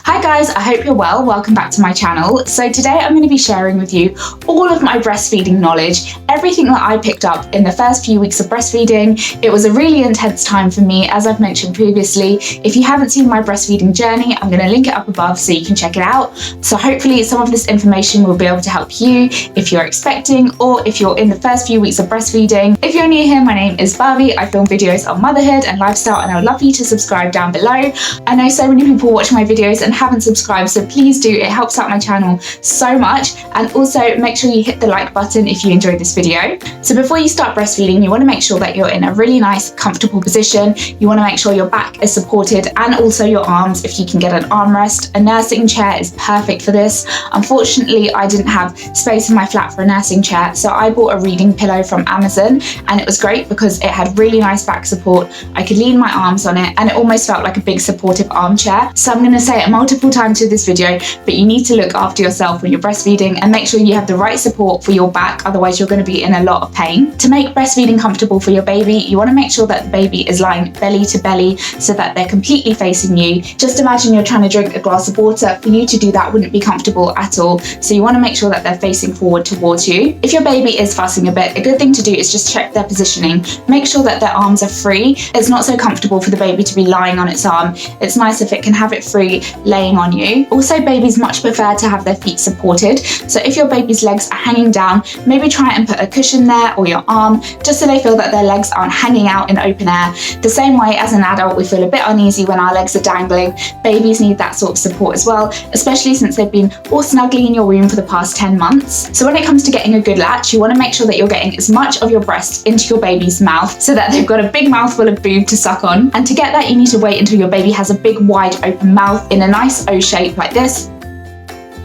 Hi guys, I hope you're well. Welcome back to my channel. So today I'm going to be sharing with you all of my breastfeeding knowledge, everything that I picked up in the first few weeks of breastfeeding. It was a really intense time for me, as I've mentioned previously. If you haven't seen my breastfeeding journey, I'm going to link it up above so you can check it out. So hopefully some of this information will be able to help you if you're expecting or if you're in the first few weeks of breastfeeding. If you're new here, my name is Barbie. I film videos on motherhood and lifestyle, and I would love you to subscribe down below. I know so many people watch my videos and haven't subscribed, so please do. It helps out my channel so much. And also make sure you hit the like button if you enjoyed this video. So before you start breastfeeding, you want to make sure that you're in a really nice, comfortable position. You want to make sure your back is supported and also your arms, if you can get an armrest. A nursing chair is perfect for this. Unfortunately, I didn't have space in my flat for a nursing chair, so I bought a reading pillow from Amazon, and it was great because it had really nice back support. I could lean my arms on it and it almost felt like a big supportive armchair. So I'm going to say it multiple times through this video, but you need to look after yourself when you're breastfeeding and make sure you have the right support for your back, otherwise you're going to be in a lot of pain. To make breastfeeding comfortable for your baby, you want to make sure that the baby is lying belly to belly so that they're completely facing you. Just imagine you're trying to drink a glass of water. For you to do that wouldn't be comfortable at all, so you want to make sure that they're facing forward towards you. If your baby is fussing a bit, a good thing to do is just check their positioning. Make sure that their arms are free. It's not so comfortable for the baby to be lying on its arm. It's nice if it can have it free laying on you. Also, babies much prefer to have their feet supported, so if your baby's legs are hanging down, maybe try and put a cushion there or your arm, just so they feel that their legs aren't hanging out in open air. The same way as an adult we feel a bit uneasy when our legs are dangling, babies need that sort of support as well, especially since they've been all snuggly in your womb for the past 10 months. So when it comes to getting a good latch, you want to make sure that you're getting as much of your breast into your baby's mouth so that they've got a big mouthful of boob to suck on. And to get that, you need to wait until your baby has a big wide open mouth in a nice O shape like this.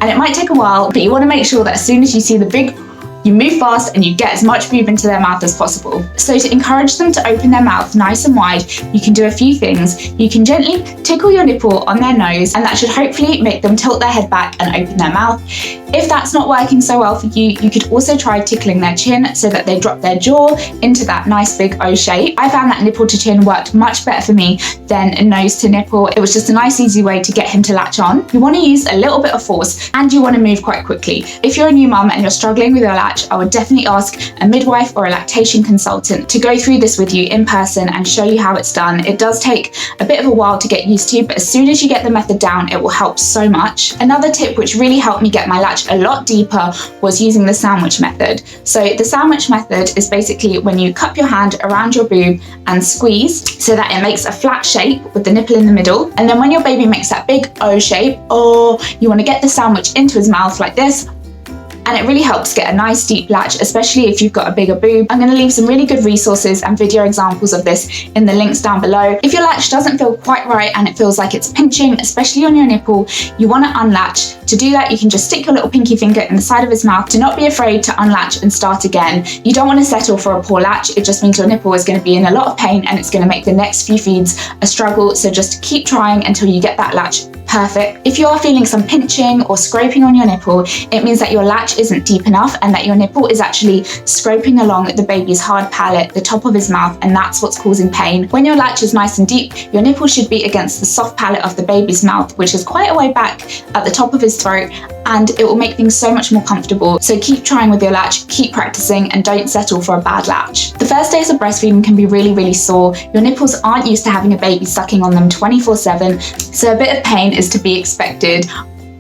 And it might take a while, but you want to make sure that as soon as you see the big, you move fast and you get as much boob into their mouth as possible. So to encourage them to open their mouth nice and wide, you can do a few things. You can gently tickle your nipple on their nose, and that should hopefully make them tilt their head back and open their mouth. If that's not working so well for you, you could also try tickling their chin so that they drop their jaw into that nice big O shape. I found that nipple to chin worked much better for me than a nose to nipple. It was just a nice easy way to get him to latch on. You want to use a little bit of force and you want to move quite quickly. If you're a new mum and you're struggling with your latch, I would definitely ask a midwife or a lactation consultant to go through this with you in person and show you how it's done. It does take a bit of a while to get used to, but as soon as you get the method down, it will help so much. Another tip which really helped me get my latch a lot deeper was using the sandwich method. So the sandwich method is basically when you cup your hand around your boob and squeeze so that it makes a flat shape with the nipple in the middle. And then when your baby makes that big O shape, you want to get the sandwich into his mouth like this. And it really helps get a nice deep latch, especially if you've got a bigger boob. I'm going to leave some really good resources and video examples of this in the links down below. If your latch doesn't feel quite right and it feels like it's pinching, especially on your nipple, you want to unlatch. To do that, you can just stick your little pinky finger in the side of his mouth. Do not be afraid to unlatch and start again. You don't want to settle for a poor latch. It just means your nipple is going to be in a lot of pain and it's going to make the next few feeds a struggle. So just keep trying until you get that latch perfect. If you are feeling some pinching or scraping on your nipple, it means that your latch isn't deep enough and that your nipple is actually scraping along the baby's hard palate, the top of his mouth, and that's what's causing pain. When your latch is nice and deep, your nipple should be against the soft palate of the baby's mouth, which is quite a way back at the top of his throat, and it will make things so much more comfortable. So keep trying with your latch, keep practicing, and don't settle for a bad latch. The first days of breastfeeding can be really, really sore. Your nipples aren't used to having a baby sucking on them 24/7, so a bit of pain is to be expected.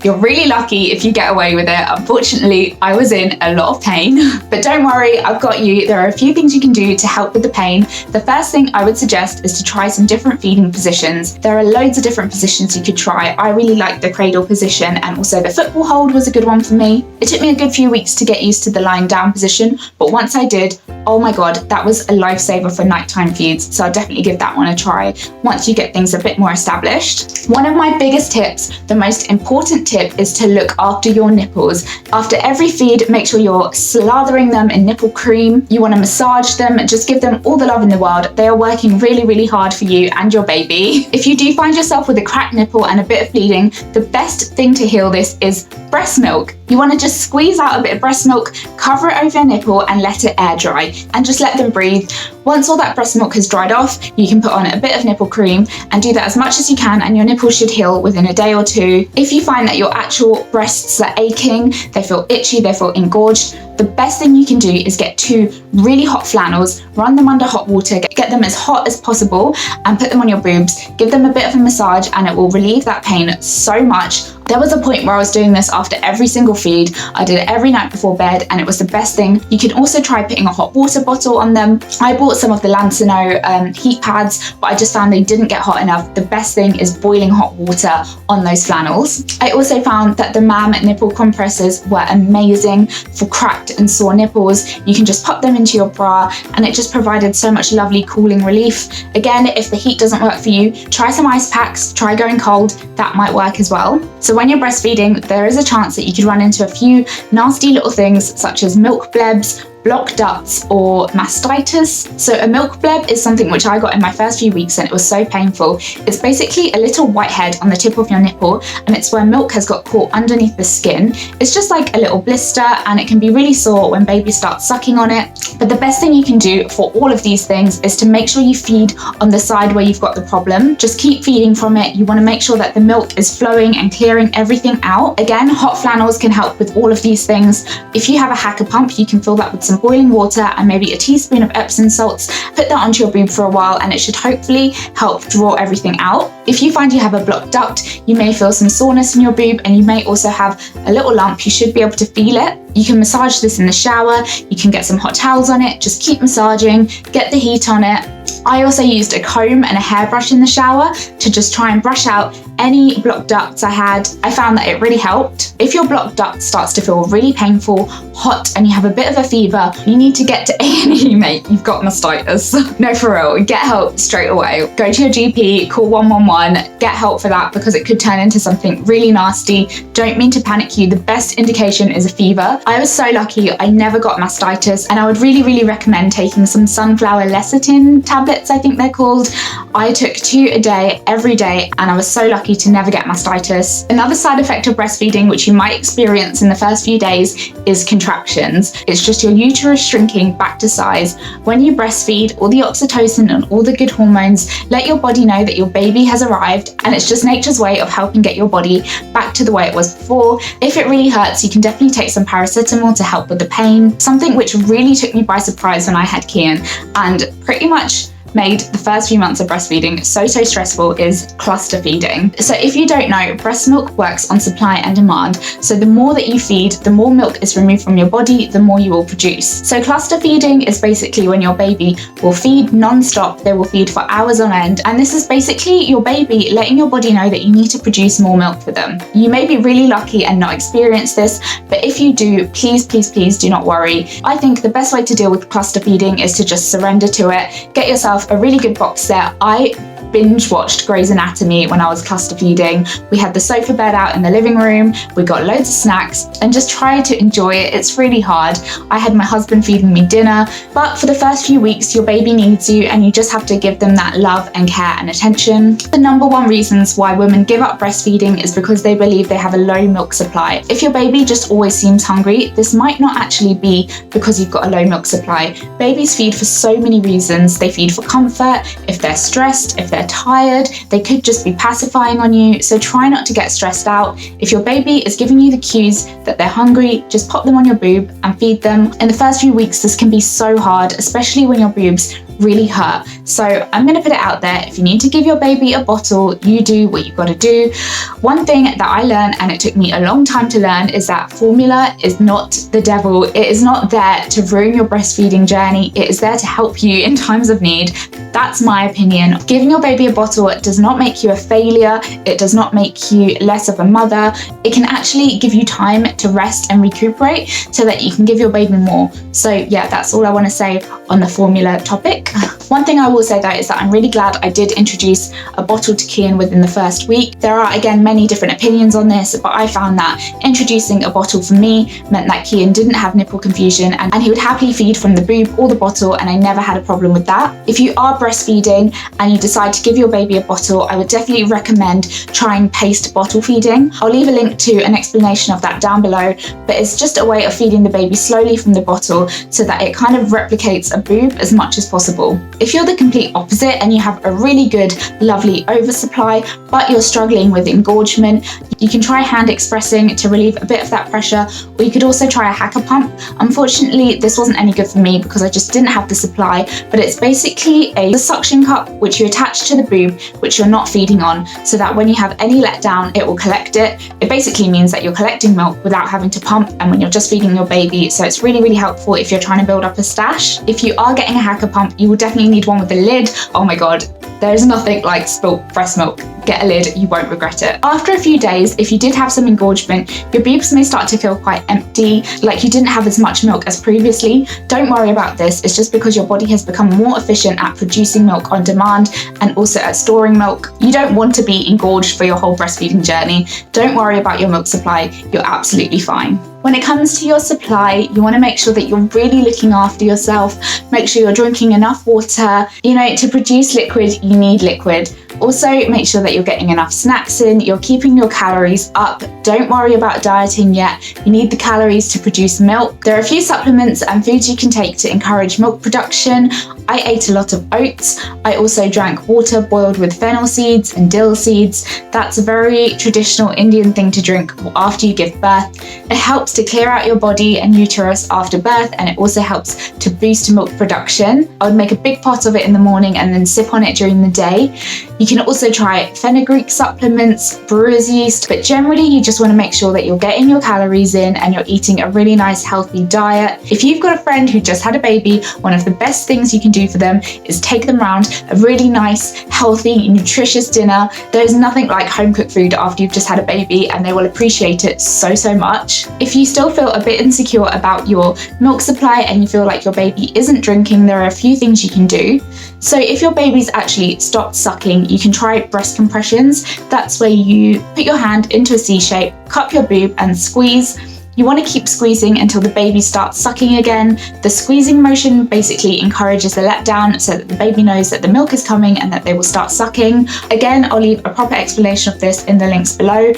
You're really lucky if you get away with it. Unfortunately, I was in a lot of pain, but don't worry, I've got you. There are a few things you can do to help with the pain. The first thing I would suggest is to try some different feeding positions. There are loads of different positions you could try. I really like the cradle position, and also the football hold was a good one for me. It took me a good few weeks to get used to the lying down position, but once I did, oh my God, that was a lifesaver for nighttime feeds. So I'll definitely give that one a try once you get things a bit more established. One of my biggest tips, the most important tip, is to look after your nipples. After every feed, make sure you're slathering them in nipple cream. You want to massage them, just give them all the love in the world. They are working really, really hard for you and your baby. If you do find yourself with a cracked nipple and a bit of bleeding, the best thing to heal this is breast milk. You want to just squeeze out a bit of breast milk, cover it over your nipple and let it air dry, and just let them breathe. Once all that breast milk has dried off, you can put on a bit of nipple cream and do that as much as you can, and your nipples should heal within a day or two. If you find that your actual breasts are aching, they feel itchy, they feel engorged, the best thing you can do is get 2 really hot flannels, run them under hot water, get them as hot as possible and put them on your boobs. Give them a bit of a massage and it will relieve that pain so much. There was a point where I was doing this after every single feed. I did it every night before bed and it was the best thing. You can also try putting a hot water bottle on them. I bought some of the Lancino heat pads, but I just found they didn't get hot enough. The best thing is boiling hot water on those flannels. I also found that the MAM nipple compresses were amazing for cracked and sore nipples. You can just pop them into your bra and it just provided so much lovely cooling relief. Again, if the heat doesn't work for you, try some ice packs, try going cold, that might work as well. So when you're breastfeeding, there is a chance that you could run into a few nasty little things such as milk blebs, blocked ducts or mastitis. So a milk bleb is something which I got in my first few weeks and it was so painful. It's basically a little whitehead on the tip of your nipple and it's where milk has got caught underneath the skin. It's just like a little blister and it can be really sore when baby starts sucking on it. But the best thing you can do for all of these things is to make sure you feed on the side where you've got the problem. Just keep feeding from it. You want to make sure that the milk is flowing and clearing everything out. Again, hot flannels can help with all of these things. If you have a hacker pump, you can fill that with some boiling water and maybe a teaspoon of Epsom salts. Put that onto your boob for a while and it should hopefully help draw everything out. If you find you have a blocked duct, you may feel some soreness in your boob and you may also have a little lump. You should be able to feel it. You can massage this in the shower. You can get some hot towels on it. Just keep massaging, get the heat on it. I also used a comb and a hairbrush in the shower to just try and brush out any blocked ducts I had. I found that it really helped. If your blocked duct starts to feel really painful, hot, and you have a bit of a fever, you need to get to A&E, mate. You've got mastitis. No, for real, get help straight away. Go to your GP, call 111, get help for that because it could turn into something really nasty. Don't mean to panic you. The best indication is a fever. I was so lucky I never got mastitis, and I would really recommend taking some sunflower lecithin tablets, I think they're called. I took 2 a day, every day, and I was so lucky to never get mastitis. Another side effect of breastfeeding, which you might experience in the first few days, is contractions. It's just your uterus shrinking back to size. When you breastfeed, all the oxytocin and all the good hormones let your body know that your baby has arrived, and it's just nature's way of helping get your body back to the way it was before. If it really hurts, you can definitely take some paracetamol to help with the pain. Something which really took me by surprise when I had Kian and pretty much made the first few months of breastfeeding so stressful is cluster feeding. So if you don't know, breast milk works on supply and demand. So the more that you feed, the more milk is removed from your body, the more you will produce. So cluster feeding is basically when your baby will feed non-stop. They will feed for hours on end. And this is basically your baby letting your body know that you need to produce more milk for them. You may be really lucky and not experience this, but if you do, please do not worry. I think the best way to deal with cluster feeding is to just surrender to it. Get yourself a really good box set. I binge watched Grey's Anatomy when I was cluster feeding. We had the sofa bed out in the living room, we got loads of snacks and just tried to enjoy it. It's really hard. I had my husband feeding me dinner, but for the first few weeks your baby needs you and you just have to give them that love and care and attention. The number one reasons why women give up breastfeeding is because they believe they have a low milk supply. If your baby just always seems hungry, this might not actually be because you've got a low milk supply. Babies feed for so many reasons. They feed for comfort, if they're stressed, if they're tired, they could just be pacifying on you. So try not to get stressed out. If your baby is giving you the cues that they're hungry, just pop them on your boob and feed them. In the first few weeks, this can be so hard, especially when your boobs really hurt. So I'm going to put it out there. If you need to give your baby a bottle, you do what you've got to do. One thing that I learned, and it took me a long time to learn, is that formula is not the devil. It is not there to ruin your breastfeeding journey. It is there to help you in times of need. That's my opinion. Giving your baby a bottle does not make you a failure. It does not make you less of a mother. It can actually give you time to rest and recuperate so that you can give your baby more. So yeah, that's all I want to say on the formula topic. like. One thing I will say though is that I'm really glad I did introduce a bottle to Kian within the first week. There are again many different opinions on this, but I found that introducing a bottle for me meant that Kian didn't have nipple confusion and he would happily feed from the boob or the bottle, and I never had a problem with that. If you are breastfeeding and you decide to give your baby a bottle, I would definitely recommend trying paced bottle feeding. I'll leave a link to an explanation of that down below, but it's just a way of feeding the baby slowly from the bottle so that it kind of replicates a boob as much as possible. If you're the complete opposite and you have a really good, lovely oversupply, but you're struggling with engorgement, you can try hand expressing to relieve a bit of that pressure, or you could also try a hacker pump. Unfortunately, this wasn't any good for me because I just didn't have the supply, but it's basically a suction cup which you attach to the boob, which you're not feeding on, so that when you have any letdown, it will collect it. It basically means that you're collecting milk without having to pump, and when you're just feeding your baby, so it's really, really helpful if you're trying to build up a stash. If you are getting a hacker pump, you will definitely need one with a lid. Oh my god, there's nothing like spilt breast milk. Get a lid, you won't regret it. After a few days, if you did have some engorgement, your boobs may start to feel quite empty, like you didn't have as much milk as previously. Don't worry about this, it's just because your body has become more efficient at producing milk on demand and also at storing milk. You don't want to be engorged for your whole breastfeeding journey. Don't worry about your milk supply, you're absolutely fine. When it comes to your supply, you want to make sure that you're really looking after yourself. Make sure you're drinking enough water. You know, to produce liquid, you need liquid. Also, make sure that you're getting enough snacks in, you're keeping your calories up. Don't worry about dieting yet. You need the calories to produce milk. There are a few supplements and foods you can take to encourage milk production. I ate a lot of oats. I also drank water boiled with fennel seeds and dill seeds. That's a very traditional Indian thing to drink after you give birth. It helps to clear out your body and uterus after birth, and it also helps to boost milk production. I would make a big pot of it in the morning and then sip on it during the day. You can also try fenugreek supplements, brewer's yeast, but generally you just want to make sure that you're getting your calories in and you're eating a really nice healthy diet. If you've got a friend who just had a baby, one of the best things you can do for them is take them around a really nice, healthy, nutritious dinner. There's nothing like home cooked food after you've just had a baby, and they will appreciate it so, so much. If you still feel a bit insecure about your milk supply and you feel like your baby isn't drinking, there are a few things you can do. So if your baby's actually stopped sucking, you can try breast compressions. That's where you put your hand into a C shape, cup your boob and squeeze. You want to keep squeezing until the baby starts sucking again. The squeezing motion basically encourages the letdown so that the baby knows that the milk is coming and that they will start sucking. Again, I'll leave a proper explanation of this in the links below,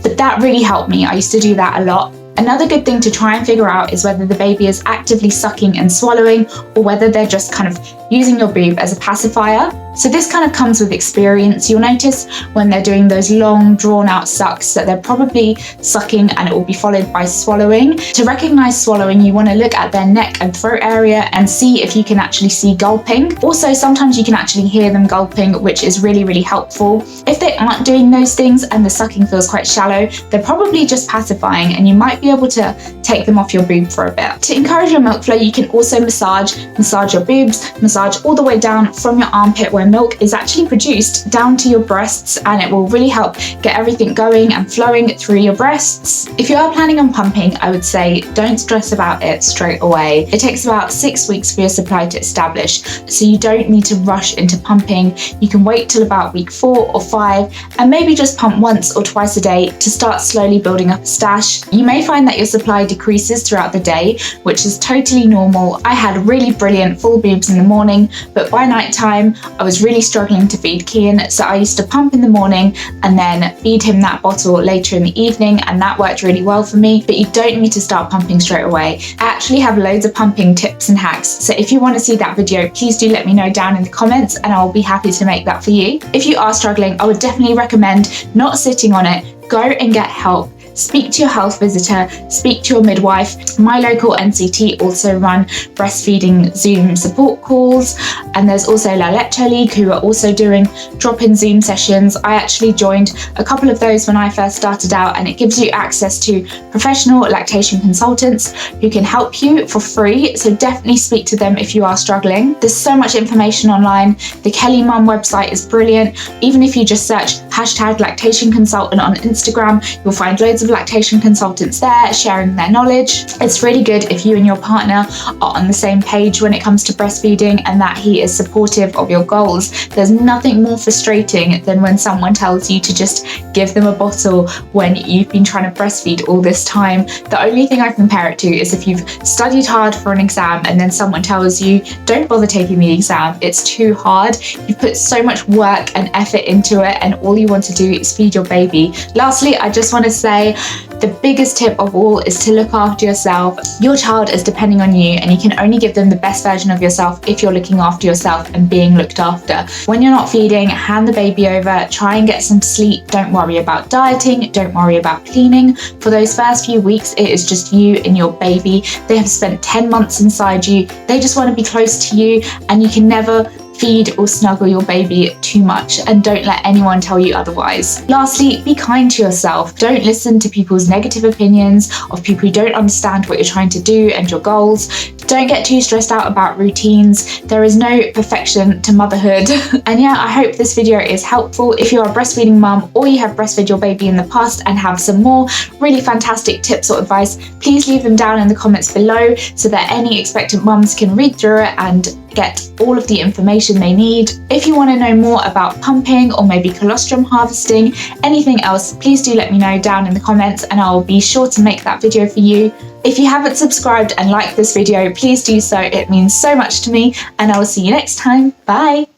but that really helped me. I used to do that a lot. Another good thing to try and figure out is whether the baby is actively sucking and swallowing, or whether they're just kind of using your boob as a pacifier. So this kind of comes with experience. You'll notice when they're doing those long, drawn-out sucks that they're probably sucking and it will be followed by swallowing. To recognize swallowing, you want to look at their neck and throat area and see if you can actually see gulping. Also, sometimes you can actually hear them gulping, which is really, really helpful. If they aren't doing those things and the sucking feels quite shallow, they're probably just pacifying, and you might be able to take them off your boob for a bit. To encourage your milk flow, you can also massage your boobs, massage all the way down from your armpit where milk is actually produced down to your breasts, and it will really help get everything going and flowing through your breasts. If you are planning on pumping, I would say don't stress about it straight away. It takes about 6 weeks for your supply to establish, so you don't need to rush into pumping. You can wait till about week 4 or 5 and maybe just pump once or twice a day to start slowly building up a stash. You may find that your supply decreases throughout the day, which is totally normal. I had really brilliant full boobs in the morning, but by night time I was really struggling to feed Kian, so I used to pump in the morning and then feed him that bottle later in the evening, and that worked really well for me. But you don't need to start pumping straight away. I actually have loads of pumping tips and hacks, so if you want to see that video, please do let me know down in the comments and I'll be happy to make that for you. If you are struggling, I would definitely recommend not sitting on it. Go and get help. Speak to your health visitor, speak to your midwife. My local NCT also run breastfeeding Zoom support calls, and there's also La Leche League who are also doing drop-in Zoom sessions. I actually joined a couple of those when I first started out, and it gives you access to professional lactation consultants who can help you for free, so definitely speak to them if you are struggling. There's so much information online. The Kelly Mum website is brilliant. Even if you just search #lactation consultant on Instagram. You'll find loads of lactation consultants there sharing their knowledge. It's really good if you and your partner are on the same page when it comes to breastfeeding and that he is supportive of your goals. There's nothing more frustrating than when someone tells you to just give them a bottle when you've been trying to breastfeed all this time. The only thing I compare it to is if you've studied hard for an exam and then someone tells you, don't bother taking the exam, it's too hard. You've put so much work and effort into it and all you want to do is feed your baby. Lastly, I just want to say the biggest tip of all is to look after yourself. Your child is depending on you and you can only give them the best version of yourself if you're looking after yourself and being looked after. When you're not feeding, hand the baby over, try and get some sleep. Don't worry about dieting, don't worry about cleaning. For those first few weeks, it is just you and your baby. They have spent 10 months inside you. They just want to be close to you and you can never feed or snuggle your baby too much, and don't let anyone tell you otherwise. Lastly, be kind to yourself. Don't listen to people's negative opinions of people who don't understand what you're trying to do and your goals. Don't get too stressed out about routines. There is no perfection to motherhood. And yeah, I hope this video is helpful. If you're a breastfeeding mum or you have breastfed your baby in the past and have some more really fantastic tips or advice, please leave them down in the comments below so that any expectant mums can read through it and get all of the information they need. If you want to know more about pumping or maybe colostrum harvesting, anything else, please do let me know down in the comments and I'll be sure to make that video for you. If you haven't subscribed and liked this video, please do so. It means so much to me and I will see you next time. Bye.